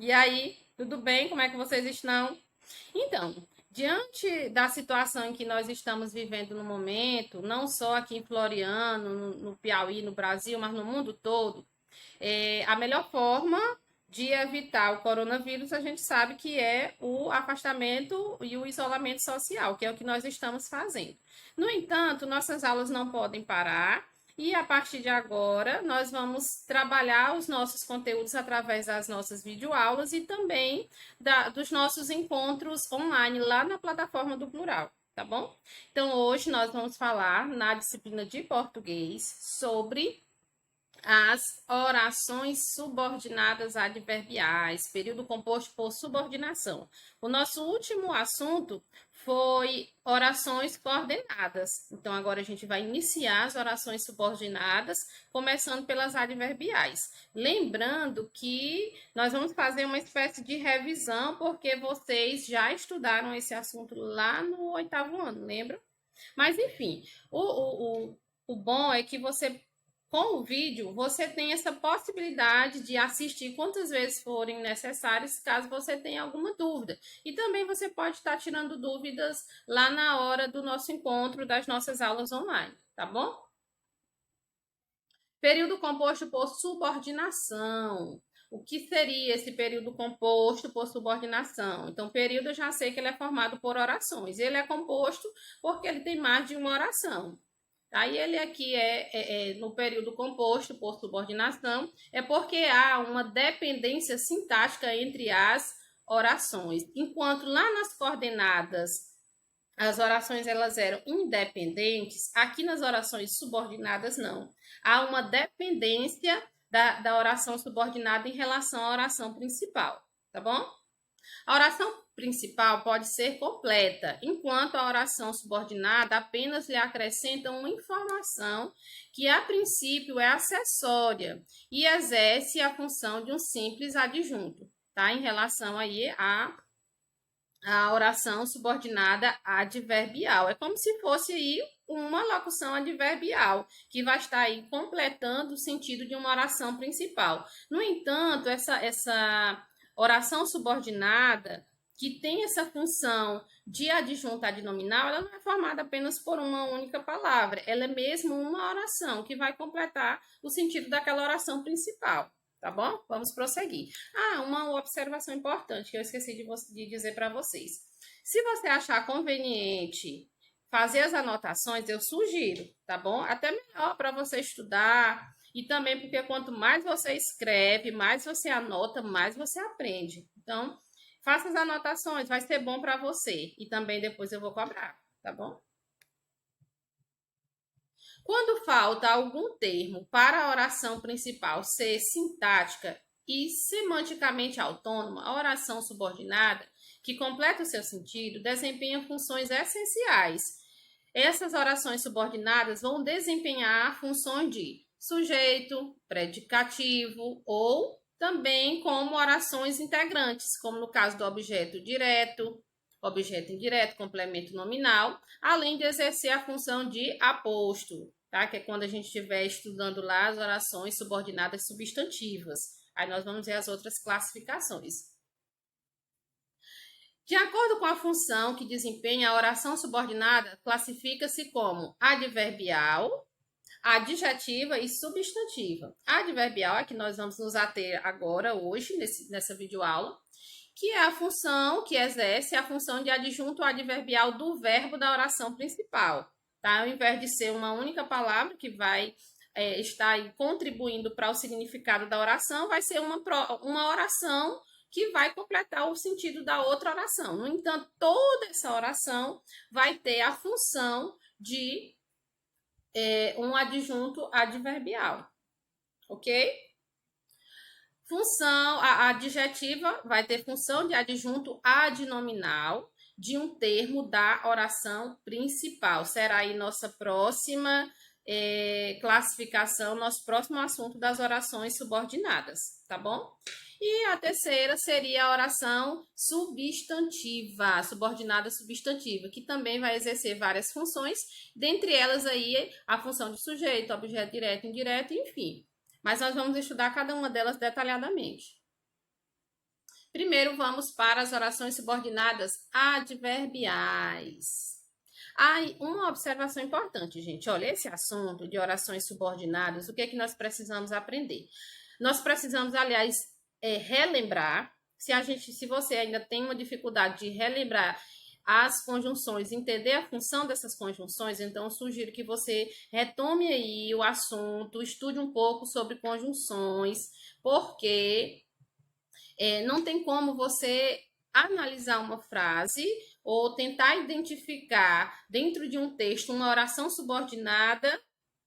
E aí, tudo bem? Como é que vocês estão? Então, diante da situação em que nós estamos vivendo no momento, não só aqui em Floriano, no Piauí, no Brasil, mas no mundo todo, a melhor forma de evitar o coronavírus, a gente sabe que é o afastamento e o isolamento social, que é o que nós estamos fazendo. No entanto, nossas aulas não podem parar. E a partir de agora, nós vamos trabalhar os nossos conteúdos através das nossas videoaulas e também dos nossos encontros online lá na plataforma do Plural, tá bom? Então, hoje nós vamos falar na disciplina de português sobre as orações subordinadas adverbiais, período composto por subordinação. O nosso último assunto foi orações coordenadas. Então, agora a gente vai iniciar as orações subordinadas, começando pelas adverbiais. Lembrando que nós vamos fazer uma espécie de revisão, porque vocês já estudaram esse assunto lá no oitavo ano, lembra? Mas, enfim, o bom é que você com o vídeo, você tem essa possibilidade de assistir quantas vezes forem necessárias, caso você tenha alguma dúvida. E também você pode estar tirando dúvidas lá na hora do nosso encontro, das nossas aulas online, tá bom? Período composto por subordinação. O que seria esse período composto por subordinação? Então, período eu já sei que ele é formado por orações. Ele é composto porque ele tem mais de uma oração. Aí ele aqui no período composto por subordinação, é porque há uma dependência sintática entre as orações. Enquanto lá nas coordenadas as orações elas eram independentes, aqui nas orações subordinadas não. Há uma dependência da oração subordinada em relação à oração principal, tá bom? A oração principal pode ser completa, enquanto a oração subordinada apenas lhe acrescenta uma informação que, a princípio, é acessória e exerce a função de um simples adjunto, tá? Em relação aí a oração subordinada adverbial. É como se fosse aí uma locução adverbial, que vai estar aí completando o sentido de uma oração principal. No entanto, essa oração subordinada, que tem essa função de adjunto adnominal, ela não é formada apenas por uma única palavra, ela é mesmo uma oração que vai completar o sentido daquela oração principal. Tá bom? Vamos prosseguir. Ah, uma observação importante que eu esqueci de dizer para vocês. Se você achar conveniente fazer as anotações, eu sugiro, tá bom? Até melhor para você estudar e também porque quanto mais você escreve, mais você anota, mais você aprende. Então, faça as anotações, vai ser bom para você e também depois eu vou cobrar, tá bom? Quando falta algum termo para a oração principal ser sintática e semanticamente autônoma, a oração subordinada, que completa o seu sentido, desempenha funções essenciais. Essas orações subordinadas vão desempenhar funções de sujeito, predicativo ou também como orações integrantes, como no caso do objeto direto, objeto indireto, complemento nominal, além de exercer a função de aposto, tá? Que é quando a gente estiver estudando lá as orações subordinadas substantivas. Aí nós vamos ver as outras classificações. De acordo com a função que desempenha a oração subordinada, classifica-se como adverbial, adjetiva e substantiva. A adverbial é que nós vamos nos ater agora, hoje, nessa videoaula, que é a função que exerce a função de adjunto adverbial do verbo da oração principal. Tá? Ao invés de ser uma única palavra que vai estar contribuindo para o significado da oração, vai ser uma oração que vai completar o sentido da outra oração. No entanto, toda essa oração vai ter a função de um adjunto adverbial, ok? Função, a adjetiva vai ter função de adjunto adnominal de um termo da oração principal. Será aí nossa próxima classificação, nosso próximo assunto das orações subordinadas, tá bom? E a terceira seria a oração substantiva, subordinada substantiva, que também vai exercer várias funções, dentre elas aí a função de sujeito, objeto direto, indireto, enfim. Mas nós vamos estudar cada uma delas detalhadamente. Primeiro, vamos para as orações subordinadas adverbiais. Uma observação importante, gente. Olha, esse assunto de orações subordinadas, o que é que nós precisamos aprender? Nós precisamos, aliás, relembrar. Se você ainda tem uma dificuldade de relembrar as conjunções, entender a função dessas conjunções, então eu sugiro que você retome aí o assunto, estude um pouco sobre conjunções, porque não tem como você analisar uma frase ou tentar identificar dentro de um texto uma oração subordinada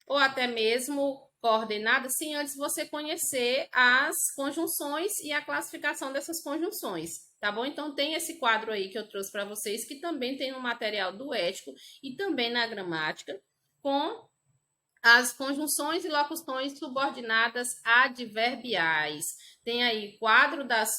ou até mesmo coordenada sem antes você conhecer as conjunções e a classificação dessas conjunções. Tá bom? Então tem esse quadro aí que eu trouxe para vocês, que também tem no material do ético e também na gramática, com as conjunções e locuções subordinadas adverbiais. Tem aí quadro das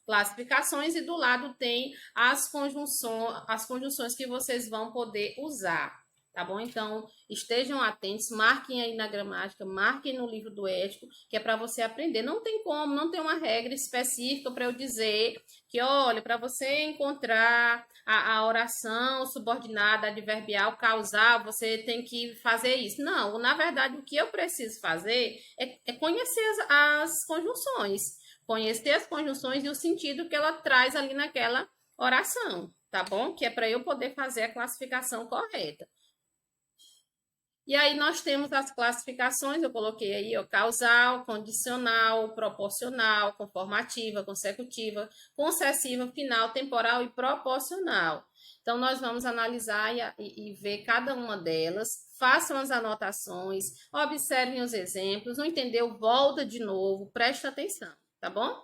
classificações e do lado tem as conjunções que vocês vão poder usar. Tá bom? Então, estejam atentos, marquem aí na gramática, marquem no livro do ético, que é para você aprender. Não tem como, não tem uma regra específica para eu dizer que, olha, para você encontrar a oração subordinada, adverbial, causal, você tem que fazer isso. Não, na verdade, o que eu preciso fazer é conhecer as conjunções. Conhecer as conjunções e o sentido que ela traz ali naquela oração, tá bom? Que é para eu poder fazer a classificação correta. E aí nós temos as classificações, eu coloquei aí, ó, causal, condicional, proporcional, conformativa, consecutiva, concessiva, final, temporal e proporcional. Então, nós vamos analisar e ver cada uma delas, façam as anotações, observem os exemplos, não entendeu? Volta de novo, presta atenção, tá bom?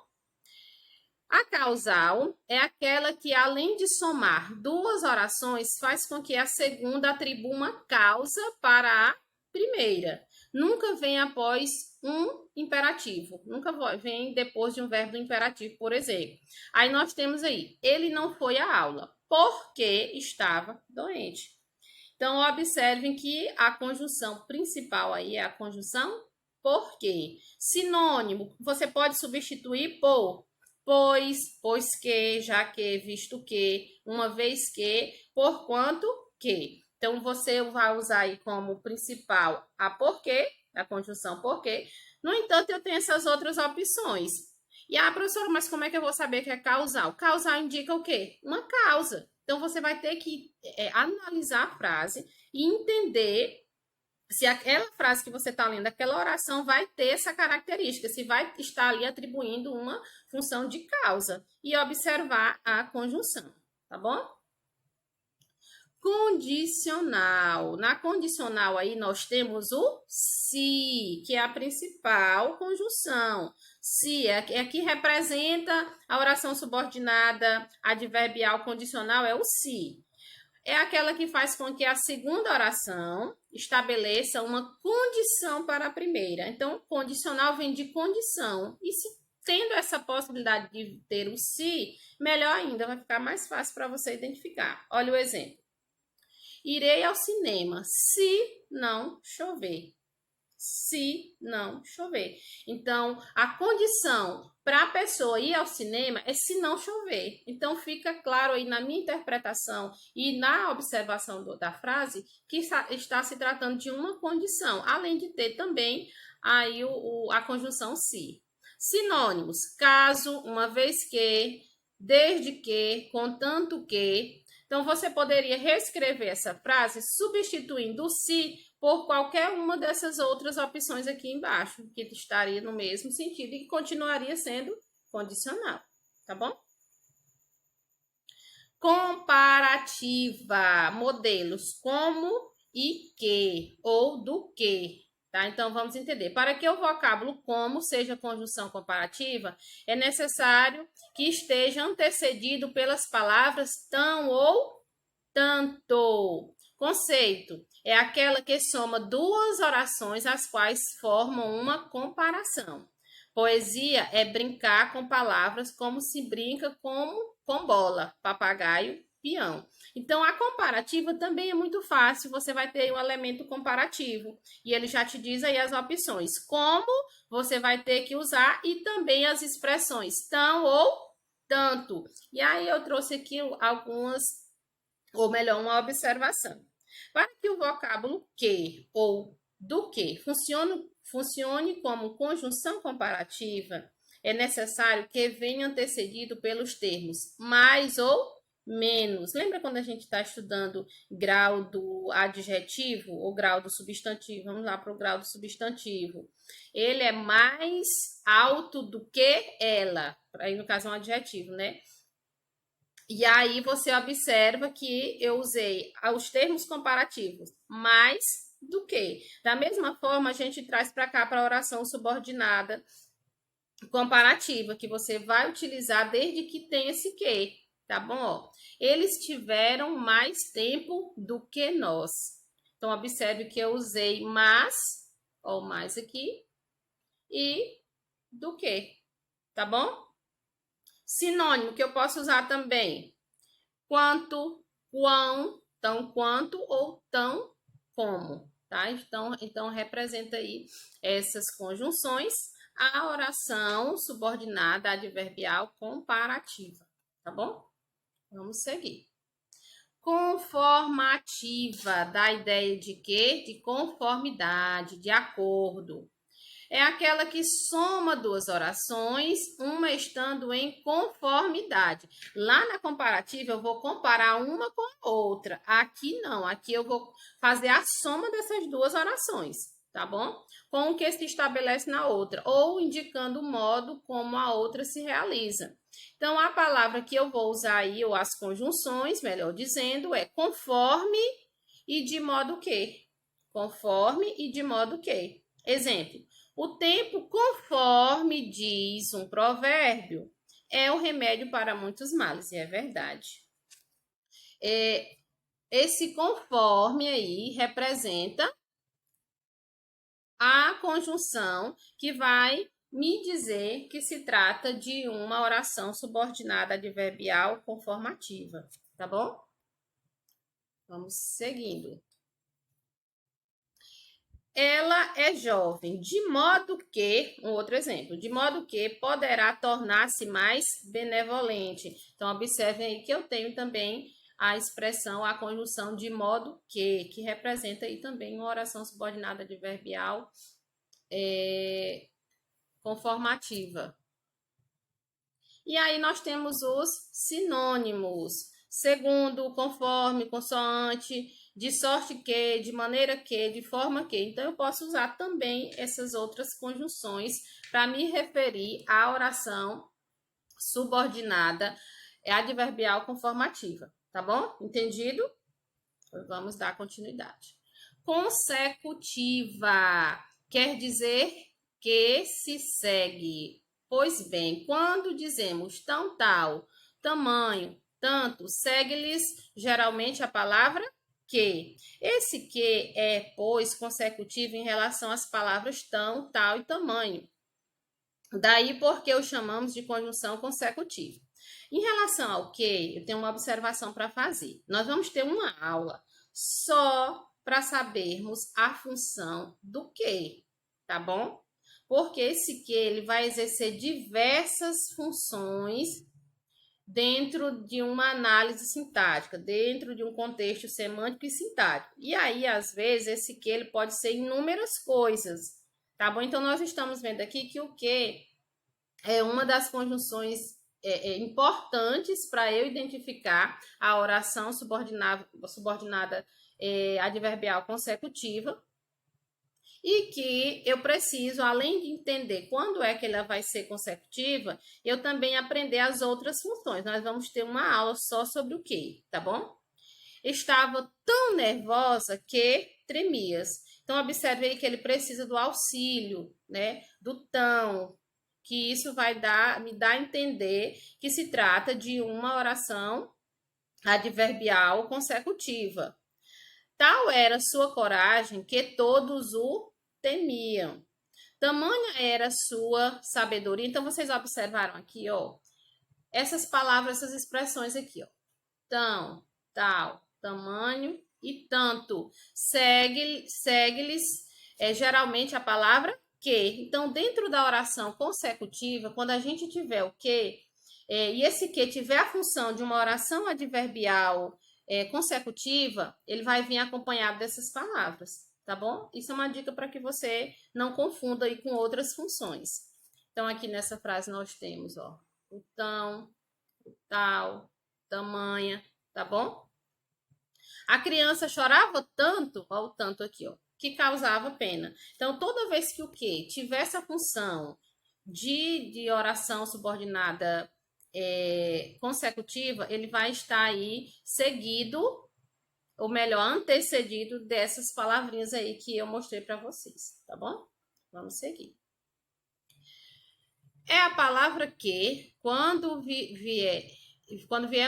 A causal é aquela que, além de somar duas orações, faz com que a segunda atribua uma causa para a primeira. Nunca vem após um imperativo, nunca vem depois de um verbo imperativo, por exemplo. Aí nós temos aí, ele não foi à aula porque estava doente. Então, observem que a conjunção principal aí é a conjunção porque. Sinônimo, você pode substituir por pois que, já que, visto que, uma vez que, porquanto que. Então, você vai usar aí como principal a porque, a conjunção porque. No entanto, eu tenho essas outras opções. E, professora, mas como é que eu vou saber que é causal? Causal indica o quê? Uma causa. Então, você vai ter que analisar a frase e entender se aquela frase que você está lendo, aquela oração vai ter essa característica, se vai estar ali atribuindo uma função de causa e observar a conjunção, tá bom? Condicional. Na condicional aí nós temos o se, que é a principal conjunção. Se é que representa a oração subordinada adverbial condicional, é o se. É aquela que faz com que a segunda oração estabeleça uma condição para a primeira. Então, condicional vem de condição. E se tendo essa possibilidade de ter o se, melhor ainda, vai ficar mais fácil para você identificar. Olha o exemplo. Irei ao cinema se não chover. Se não chover. Então, a condição para a pessoa ir ao cinema é se não chover. Então, fica claro aí na minha interpretação e na observação da frase que está se tratando de uma condição, além de ter também aí a conjunção se. Sinônimos: caso, uma vez que, desde que, contanto que. Então, você poderia reescrever essa frase substituindo o se por qualquer uma dessas outras opções aqui embaixo, que estaria no mesmo sentido e que continuaria sendo condicional, tá bom? Comparativa, modelos como e que, ou do que, tá? Então, vamos entender. Para que o vocábulo como seja conjunção comparativa, é necessário que esteja antecedido pelas palavras tão ou tanto. Conceito é aquela que soma duas orações as quais formam uma comparação. Poesia é brincar com palavras como se brinca com bola, papagaio peão. Então, a comparativa também é muito fácil, você vai ter um elemento comparativo, e ele já te diz aí as opções, como você vai ter que usar, e também as expressões tão ou tanto. E aí eu trouxe aqui algumas, ou melhor, uma observação. Para que o vocábulo que ou do que funcione como conjunção comparativa, é necessário que venha antecedido pelos termos mais ou menos. Lembra quando a gente está estudando grau do adjetivo ou grau do substantivo? Vamos lá para o grau do substantivo. Ele é mais alto do que ela. Aí, no caso, é um adjetivo, né? E aí você observa que eu usei os termos comparativos mais do que. Da mesma forma, a gente traz para cá para a oração subordinada comparativa, que você vai utilizar desde que tem esse que, tá bom? Ó, eles tiveram mais tempo do que nós. Então, observe que eu usei mais, ou mais aqui, e do que, tá bom? Sinônimo que eu posso usar também. Quanto, quão, tão quanto ou tão como, tá? Então representa aí essas conjunções, a oração subordinada adverbial comparativa, tá bom? Vamos seguir. Conformativa, dá ideia de quê? De conformidade, de acordo. É aquela que soma duas orações, uma estando em conformidade. Lá na comparativa, eu vou comparar uma com a outra. Aqui não, aqui eu vou fazer a soma dessas duas orações, tá bom? Com o que se estabelece na outra, ou indicando o modo como a outra se realiza. Então, a palavra que eu vou usar aí, ou as conjunções, melhor dizendo, é conforme e de modo que. Conforme e de modo que. Exemplo. O tempo, conforme diz um provérbio, é o remédio para muitos males, e é verdade. Esse conforme aí representa a conjunção que vai me dizer que se trata de uma oração subordinada adverbial conformativa, tá bom? Vamos seguindo. Ela é jovem, de modo que, um outro exemplo, de modo que poderá tornar-se mais benevolente. Então, observem aí que eu tenho também a expressão, a conjunção de modo que representa aí também uma oração subordinada adverbial conformativa. E aí nós temos os sinônimos. Segundo, conforme, consoante, de sorte que, de maneira que, de forma que. Então, eu posso usar também essas outras conjunções para me referir à oração subordinada adverbial conformativa. Tá bom? Entendido? Vamos dar continuidade. Consecutiva quer dizer que se segue. Pois bem, quando dizemos tão, tal, tamanho, tanto, segue-lhes geralmente a palavra que. Esse que é, pois, consecutivo em relação às palavras tão, tal e tamanho. Daí porque o chamamos de conjunção consecutiva. Em relação ao que, eu tenho uma observação para fazer. Nós vamos ter uma aula só para sabermos a função do que, tá bom? Porque esse que ele vai exercer diversas funções dentro de uma análise sintática, dentro de um contexto semântico e sintático. E aí, às vezes, esse que ele pode ser inúmeras coisas, tá bom? Então, nós estamos vendo aqui que o que é uma das conjunções importantes para eu identificar a oração subordinada adverbial consecutiva, e que eu preciso, além de entender quando é que ela vai ser consecutiva, eu também aprender as outras funções. Nós vamos ter uma aula só sobre o que, tá bom? Estava tão nervosa que tremias. Então, observe aí que ele precisa do auxílio, né? Do tão, que isso vai me dar a entender que se trata de uma oração adverbial consecutiva. Tal era sua coragem que todos o temiam. Tamanha era sua sabedoria. Então, vocês observaram aqui, ó, essas palavras, essas expressões aqui, ó. tão, tal, tamanho e tanto. Segue-lhes geralmente a palavra que. Então, dentro da oração consecutiva, quando a gente tiver o que, e esse que tiver a função de uma oração adverbial consecutiva, ele vai vir acompanhado dessas palavras, tá bom? Isso é uma dica para que você não confunda aí com outras funções. Então, aqui nessa frase nós temos, ó, o tão, o tal, tamanha, tá bom? A criança chorava tanto, ó, o tanto aqui, ó, que causava pena. Então, toda vez que o que tivesse a função de oração subordinada consecutiva, ele vai estar aí seguido, ou melhor, antecedido dessas palavrinhas aí que eu mostrei para vocês, tá bom? Vamos seguir. É a palavra que, quando vier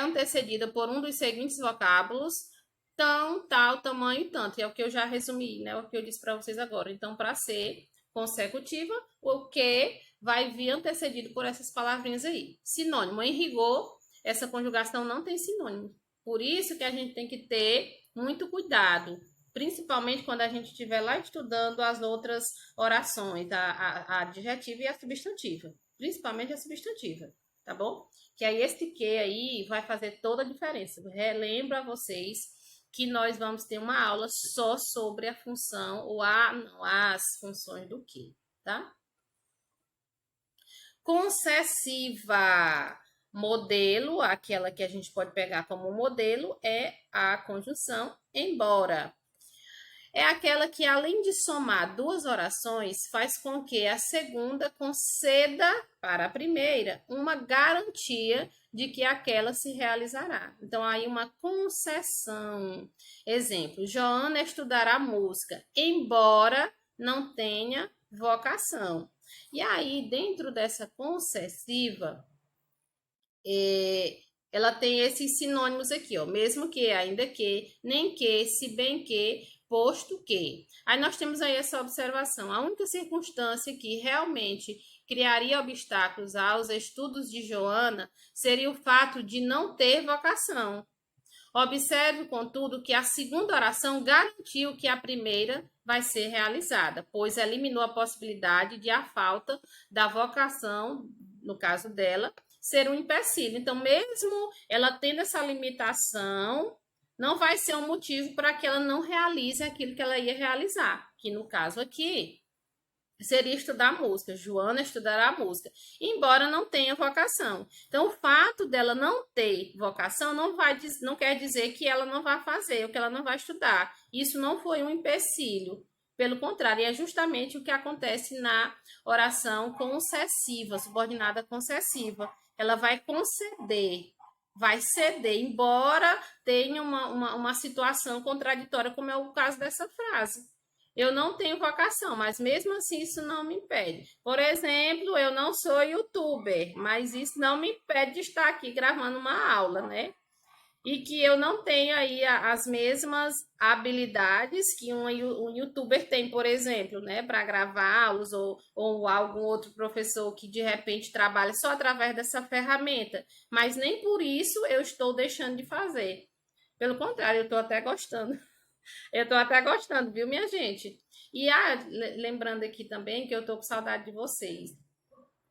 antecedida por um dos seguintes vocábulos, tão, tal, tamanho e tanto. É o que eu já resumi, né? O que eu disse para vocês agora. Então, para ser consecutiva, o que vai vir antecedido por essas palavrinhas aí. Sinônimo. Em rigor, essa conjugação não tem sinônimo. Por isso que a gente tem que ter muito cuidado, principalmente quando a gente estiver lá estudando as outras orações, a adjetiva e a substantiva. Principalmente a substantiva, tá bom? Que aí esse que aí vai fazer toda a diferença. Relembro a vocês que nós vamos ter uma aula só sobre a função, ou as funções do que, tá? Concessiva. Modelo, aquela que a gente pode pegar como modelo, é a conjunção embora. É aquela que, além de somar duas orações, faz com que a segunda conceda para a primeira uma garantia de que aquela se realizará. Então, aí uma concessão. Exemplo, Joana estudará música, embora não tenha vocação. E aí, dentro dessa concessiva, ela tem esses sinônimos aqui, ó. Mesmo que, ainda que, nem que, se bem que, posto que. Aí nós temos aí essa observação. A única circunstância que realmente criaria obstáculos aos estudos de Joana seria o fato de não ter vocação. Observe, contudo, que a segunda oração garantiu que a primeira vai ser realizada, pois eliminou a possibilidade de a falta da vocação, no caso dela, ser um empecilho. Então, mesmo ela tendo essa limitação, não vai ser um motivo para que ela não realize aquilo que ela ia realizar, que no caso aqui seria estudar música. Joana estudará música, embora não tenha vocação. Então, o fato dela não ter vocação não quer dizer que ela não vai fazer, ou que ela não vai estudar. Isso não foi um empecilho. Pelo contrário, é justamente o que acontece na oração concessiva, subordinada concessiva. Ela vai conceder, vai ceder, embora tenha uma situação contraditória, como é o caso dessa frase. Eu não tenho vocação, mas mesmo assim isso não me impede. Por exemplo, eu não sou youtuber, mas isso não me impede de estar aqui gravando uma aula, né? E que eu não tenho aí as mesmas habilidades que um youtuber tem, por exemplo, né? Para gravar aulas, ou algum outro professor que de repente trabalha só através dessa ferramenta. Mas nem por isso eu estou deixando de fazer. Pelo contrário, eu estou até gostando. Eu tô até gostando, viu, minha gente? E lembrando aqui também que eu tô com saudade de vocês,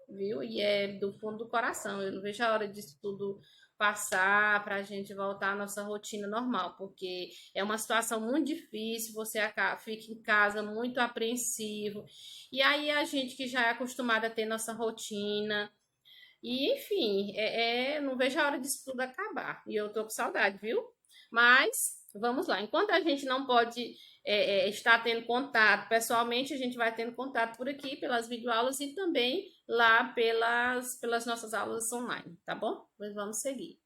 viu? E é do fundo do coração. Eu não vejo a hora disso tudo passar para a gente voltar à nossa rotina normal, porque é uma situação muito difícil, você fica em casa muito apreensivo. E aí a gente que já é acostumada a ter nossa rotina, e enfim, não vejo a hora disso tudo acabar. E eu tô com saudade, viu? Mas vamos lá. Enquanto a gente não pode estar tendo contato pessoalmente, a gente vai tendo contato por aqui, pelas videoaulas e também lá pelas nossas aulas online, tá bom? Mas vamos seguir.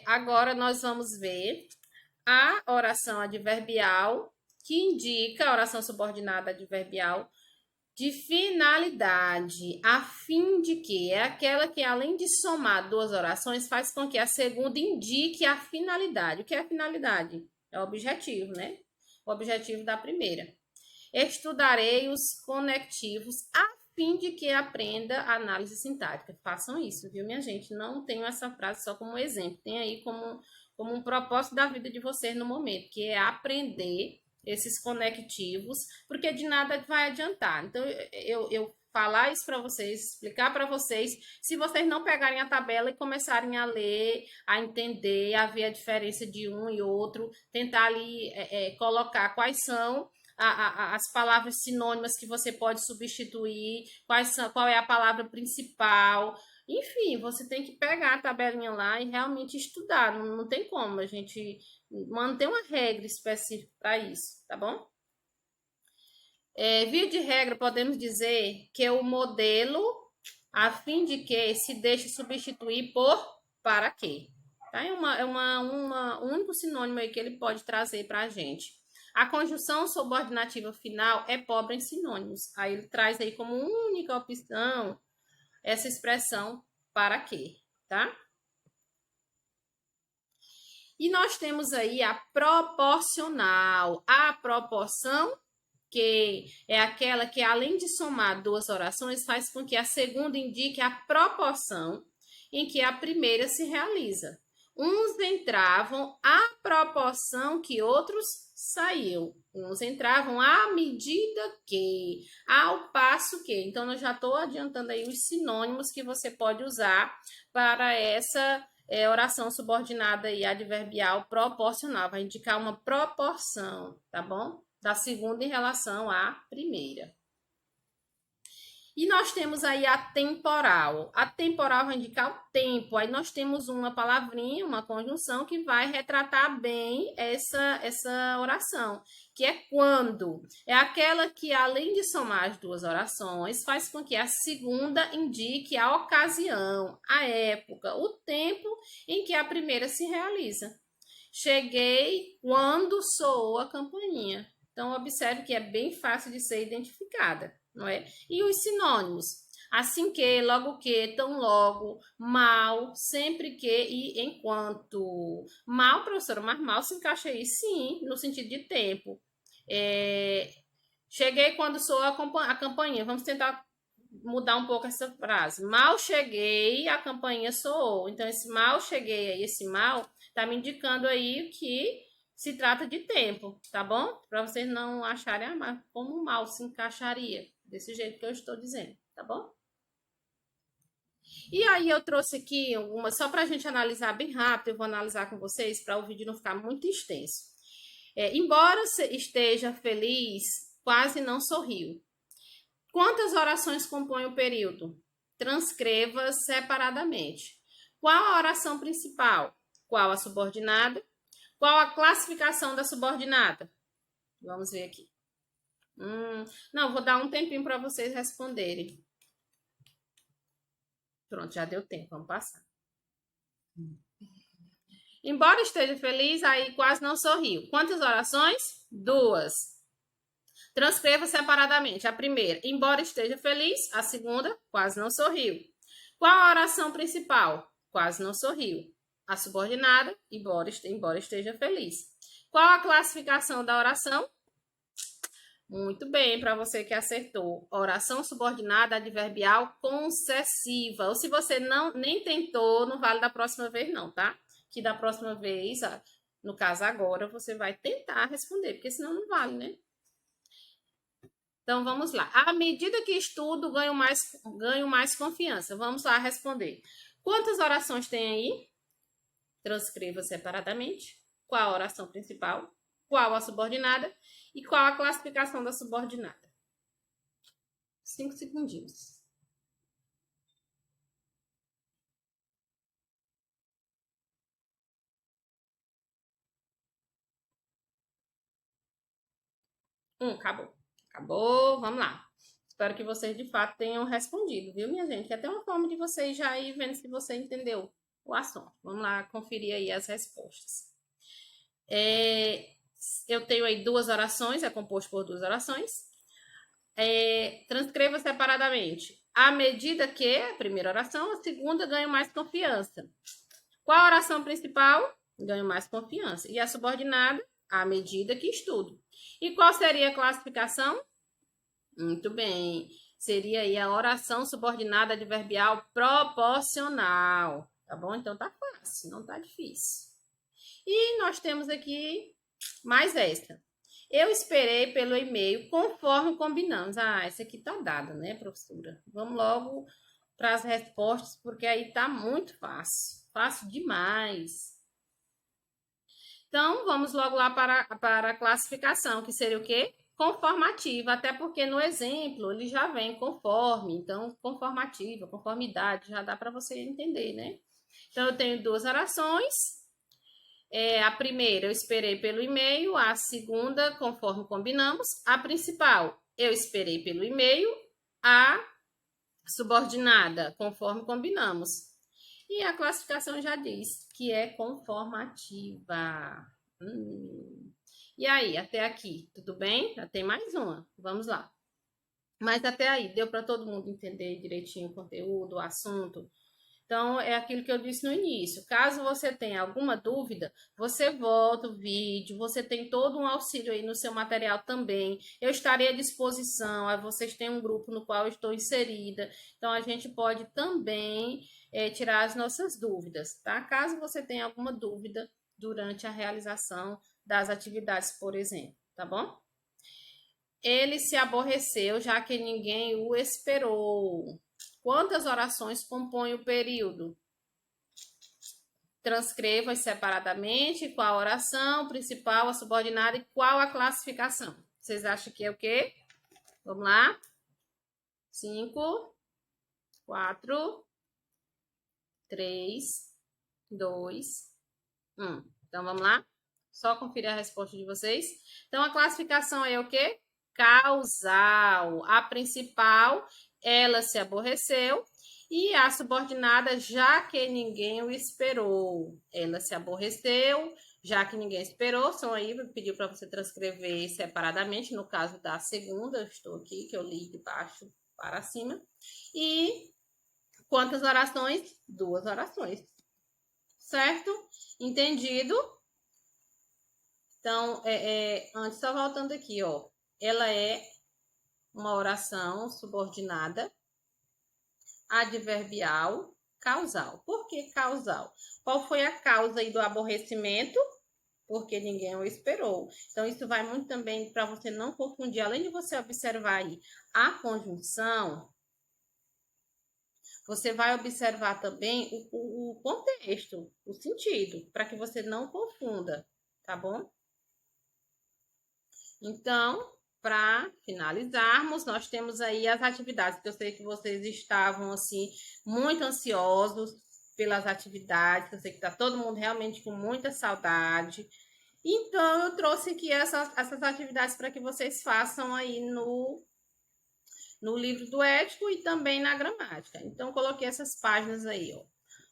Agora nós vamos ver a oração adverbial, que indica a oração subordinada adverbial de finalidade, a fim de que é aquela que, além de somar duas orações, faz com que a segunda indique a finalidade. O que é a finalidade? É o objetivo, né? O objetivo da primeira. Estudarei os conectivos a fim de que aprenda a análise sintática. Façam isso, viu, minha gente? Não tenho essa frase só como exemplo. Tem aí como um propósito da vida de vocês no momento, que é aprender esses conectivos, porque de nada vai adiantar. Então, eu falar isso para vocês, explicar para vocês, se vocês não pegarem a tabela e começarem a ler, a entender, a ver a diferença de um e outro, tentar ali colocar quais são as palavras sinônimas que você pode substituir, qual é a palavra principal. Enfim, você tem que pegar a tabelinha lá e realmente estudar. Não tem como a gente manter uma regra específica para isso, tá bom? Via de regra, podemos dizer que o modelo, a fim de que se deixe substituir por para quê. Tá? Um único sinônimo aí que ele pode trazer para a gente. A conjunção subordinativa final é pobre em sinônimos. Aí ele traz aí como única opção essa expressão para quê, tá? E nós temos aí a proporcional. A proporção, que é aquela que, além de somar duas orações, faz com que a segunda indique a proporção em que a primeira se realiza. Uns entravam à proporção que outros saíam. Uns entravam à medida que, ao passo que. Então, eu já estou adiantando aí os sinônimos que você pode usar para essa oração subordinada e adverbial proporcional. Vai indicar uma proporção, tá bom? Da segunda em relação à primeira. E nós temos aí a temporal. A temporal vai indicar o tempo. Aí nós temos uma palavrinha, uma conjunção que vai retratar bem essa oração, que é quando. É aquela que, além de somar as duas orações, faz com que a segunda indique a ocasião, a época, o tempo em que a primeira se realiza. Cheguei quando soou a campainha. Então, observe que é bem fácil de ser identificada, não é? E os sinônimos? Assim que, logo que, tão logo, mal, sempre que e enquanto. Mal, professora, mas mal se encaixa aí? Sim, no sentido de tempo. Cheguei quando soou a campainha. Vamos tentar mudar um pouco essa frase. Mal cheguei, a campainha soou. Então, esse mal cheguei aí, esse mal, tá me indicando aí que se trata de tempo, tá bom? Para vocês não acharem, mas como mal se encaixaria, desse jeito que eu estou dizendo, tá bom? E aí eu trouxe aqui só para a gente analisar bem rápido, eu vou analisar com vocês para o vídeo não ficar muito extenso. Embora esteja feliz, quase não sorriu. Quantas orações compõem o período? Transcreva separadamente. Qual a oração principal? Qual a subordinada? Qual a classificação da subordinada? Vamos ver aqui. Não, vou dar um tempinho para vocês responderem. Pronto, já deu tempo, vamos passar. Embora esteja feliz, aí quase não sorriu. Quantas orações? 2. Transcreva separadamente. A primeira, embora esteja feliz. A segunda, quase não sorriu. Qual a oração principal? Quase não sorriu. A subordinada, embora esteja feliz. Qual a classificação da oração? Muito bem, para você que acertou. Oração subordinada adverbial concessiva. Ou se você nem tentou, não vale da próxima vez não, tá? Que da próxima vez, no caso agora, você vai tentar responder, porque senão não vale, né? Então, vamos lá. À medida que estudo, ganho mais confiança. Vamos lá responder. Quantas orações tem aí? Transcreva separadamente. Qual a oração principal? Qual a subordinada? E qual a classificação da subordinada? 5 segundinhos. Acabou. Acabou, vamos lá. Espero que vocês, de fato, tenham respondido, viu, minha gente? Que é até uma forma de vocês já ir vendo se você entendeu o assunto. Vamos lá conferir aí as respostas. Eu tenho aí 2 orações, é composto por 2 orações. Transcreva separadamente. À medida que, a primeira oração, a segunda, ganho mais confiança. Qual a oração principal? Ganho mais confiança. E a subordinada? À medida que estudo. E qual seria a classificação? Muito bem. Seria aí a oração subordinada adverbial proporcional, tá bom? Então tá fácil, não tá difícil. E nós temos aqui mais esta. Eu esperei pelo e-mail conforme combinamos. Ah, essa aqui tá dada, né, professora? Vamos logo para as respostas, porque aí tá muito fácil. Fácil demais. Então, vamos logo lá para a classificação, que seria o quê? Conformativa, até porque no exemplo ele já vem conforme, então conformativa, conformidade, já dá para você entender, né? Então, eu tenho duas orações. A primeira, eu esperei pelo e-mail. A segunda, conforme combinamos. A principal, eu esperei pelo e-mail. A subordinada, conforme combinamos. E a classificação já diz que é conformativa. E aí, até aqui, tudo bem? Já tem mais uma. Vamos lá. Mas até aí, deu para todo mundo entender direitinho o conteúdo, o assunto? Então, é aquilo que eu disse no início. Caso você tenha alguma dúvida, você volta o vídeo, você tem todo um auxílio aí no seu material também. Eu estarei à disposição, aí vocês têm um grupo no qual eu estou inserida. Então, a gente pode também tirar as nossas dúvidas, tá? Caso você tenha alguma dúvida durante a realização das atividades, por exemplo, tá bom? Ele se aborreceu, já que ninguém o esperou. Quantas orações compõem o período? Transcreva-as separadamente, qual a oração principal, a subordinada e qual a classificação. Vocês acham que é o quê? Vamos lá? 5, 4, 3, 2, 1. Então, vamos lá? Só conferir a resposta de vocês. Então, a classificação é o quê? Causal. A principal, ela se aborreceu. E a subordinada, já que ninguém o esperou. Ela se aborreceu, já que ninguém esperou. São aí, pediu para você transcrever separadamente. No caso da segunda, eu estou aqui, que eu li de baixo para cima. E quantas orações? 2 orações. Certo? Entendido? Então, antes, só voltando aqui, ó. Ela é uma oração subordinada, adverbial, causal. Por que causal? Qual foi a causa aí do aborrecimento? Porque ninguém o esperou. Então, isso vai muito também para você não confundir. Além de você observar aí a conjunção, você vai observar também o contexto, o sentido, para que você não confunda, tá bom? Então, para finalizarmos, nós temos aí as atividades, que eu sei que vocês estavam, assim, muito ansiosos pelas atividades, eu sei que está todo mundo realmente com muita saudade. Então, eu trouxe aqui essas atividades para que vocês façam aí no livro do ético e também na gramática. Então, coloquei essas páginas aí, ó.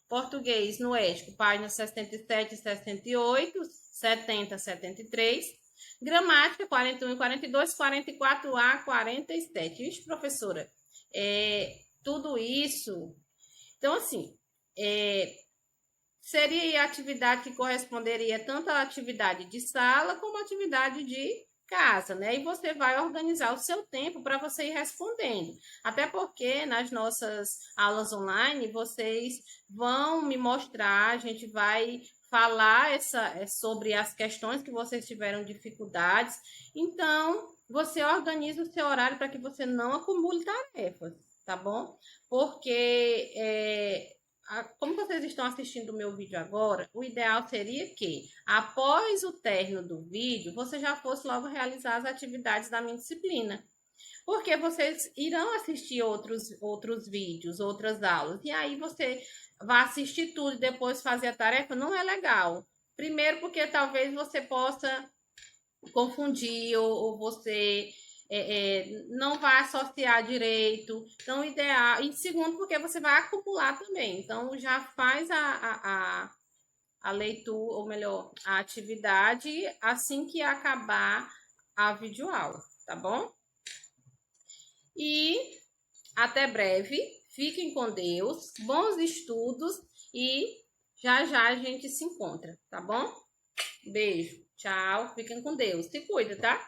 Português no ético, páginas 67 e 68, 70 e 73. Gramática, 41 e 42, 44 a 47. Vixe, professora, tudo isso... Então, assim, seria a atividade que corresponderia tanto à atividade de sala como à atividade de casa, né? E você vai organizar o seu tempo para você ir respondendo. Até porque nas nossas aulas online, vocês vão me mostrar, a gente vai falar sobre as questões que vocês tiveram dificuldades. Então, você organiza o seu horário para que você não acumule tarefas, tá bom? Porque como vocês estão assistindo o meu vídeo agora, o ideal seria que, após o término do vídeo, você já fosse logo realizar as atividades da minha disciplina. Porque vocês irão assistir outros vídeos, outras aulas, e aí você vai assistir tudo e depois fazer a tarefa, não é legal. Primeiro porque talvez você possa confundir ou você... não vai associar direito. Então, o ideal. E segundo, porque você vai acumular também. Então, já faz a leitura, ou melhor, a atividade assim que acabar a videoaula, tá bom? E até breve. Fiquem com Deus. Bons estudos e já a gente se encontra, tá bom? Beijo. Tchau. Fiquem com Deus. Se cuida, tá?